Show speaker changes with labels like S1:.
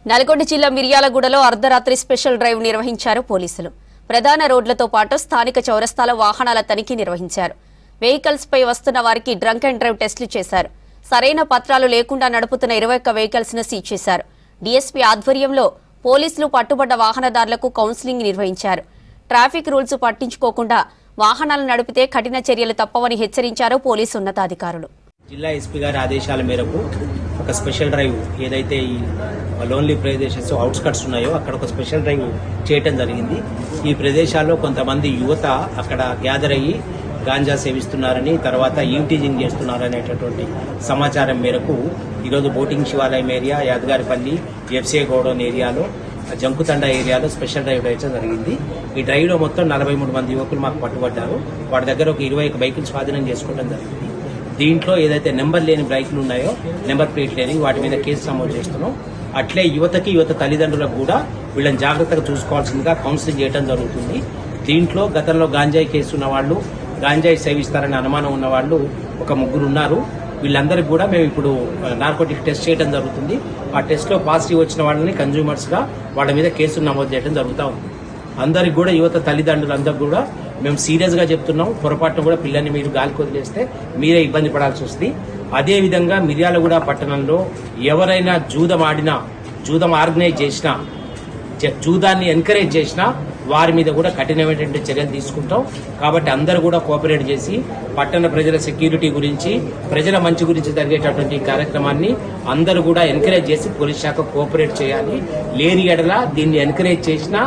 S1: నల్గొండ జిల్లా మిర్యాలగూడలో అర్ధరాత్రి స్పెషల్ డ్రైవ్ నిర్వహించారు పోలీసులు. ప్రధాన రోడ్లతో పాటు స్థానిక చౌరస్తాలో వాహనాల తనిఖీ నిర్వహించారు. వెహికల్స్ పై వస్తున్న వారికి డ్రంక్ అండ్ డ్రైవ్ టెస్టులు చేశారు. సరైన పత్రాలు లేకుండా నడుపుతున్న 21 వెహికల్స్ ను సీజ్ చేశారు. డీఎస్పీ ఆధ్వర్యంలో పోలీసులు పట్టుబడ్డ వాహనదారులకు కౌన్సిలింగ్ నిర్వహించారు. ట్రాఫిక్ రూల్స్ పట్టించుకోకుండా వాహనాలు నడిపితే కఠిన చర్యలు తప్పవని హెచ్చరించారు పోలీసు ఉన్నతాధికారులు.
S2: జిల్లా ఎస్పీ గారి ఆదేశాల మేరకు ఒక స్పెషల్ డ్రైవ్ ఏదైతే ఈ లోన్లీ ప్రదేశాలు అవుట్స్కట్స్ ఉన్నాయో అక్కడ ఒక స్పెషల్ డ్రైవ్ చేయటం జరిగింది. ఈ ప్రదేశాల్లో కొంతమంది యువత అక్కడ గ్యాదర్ అయ్యి గాంజా సేవిస్తున్నారని, తర్వాత ఈవ్టీజింగ్ చేస్తున్నారనేటటువంటి సమాచారం మేరకు ఈరోజు బోటింగ్ శివాలయం ఏరియా, యాదగారిపల్లి, ఎఫ్సీఏ గోడౌన్ ఏరియాలో, జంకుతండ ఏరియాలో స్పెషల్ డ్రైవ్ చేయడం జరిగింది. ఈ డ్రైవ్లో మొత్తం 43 మంది యువకులు మాకు పట్టుబడ్డారు. వాటి దగ్గర ఒక 21 బైకులు స్వాధీనం చేసుకోవడం జరిగింది. దీంట్లో ఏదైతే నెంబర్ లేని బైకులు ఉన్నాయో, నెంబర్ ప్లేట్ లేని, వాటి మీద కేసు నమోదు చేస్తున్నాం. అట్లే యువత తల్లిదండ్రులకు కూడా వీళ్ళని జాగ్రత్తగా చూసుకోవాల్సిందిగా కౌన్సిలింగ్ చేయడం జరుగుతుంది. దీంట్లో గతంలో గాంజాయి కేసు ఉన్న వాళ్ళు, గాంజాయి సేవిస్తారని అనుమానం ఉన్న వాళ్ళు ఒక 3 ఉన్నారు. వీళ్ళందరికీ కూడా మేము ఇప్పుడు నార్కోటిక్ టెస్ట్ చేయడం జరుగుతుంది. ఆ టెస్ట్లో పాజిటివ్ వచ్చిన వాళ్ళని కన్జ్యూమర్స్గా వాళ్ళ మీద కేసులు నమోదు చేయడం జరుగుతూ ఉంది. అందరికి కూడా యువత తల్లిదండ్రులందరూ కూడా మేము సీరియస్గా చెప్తున్నాం. పొరపాటున కూడా పిల్లల్ని మీరు గాలికి వదిలేస్తే మీరే ఇబ్బంది పడాల్సి వస్తుంది. అదేవిధంగా మిర్యాలగూడ పట్టణంలో ఎవరైనా జూదం ఆడినా, జూదం ఆర్గనైజ్ చేసినా, జూదాన్ని ఎంకరేజ్ చేసినా వారి మీద కూడా కఠినమైనటువంటి చర్యలు తీసుకుంటాం. కాబట్టి అందరూ కూడా కోఆపరేట్ చేసి పట్టణ ప్రజల సెక్యూరిటీ గురించి, ప్రజల మంచి గురించి జరిగేటటువంటి కార్యక్రమాన్ని అందరూ కూడా ఎంకరేజ్ చేసి పోలీస్ శాఖ కోఆపరేట్ చేయాలి. లేని ఎడల దీన్ని ఎంకరేజ్ చేసినా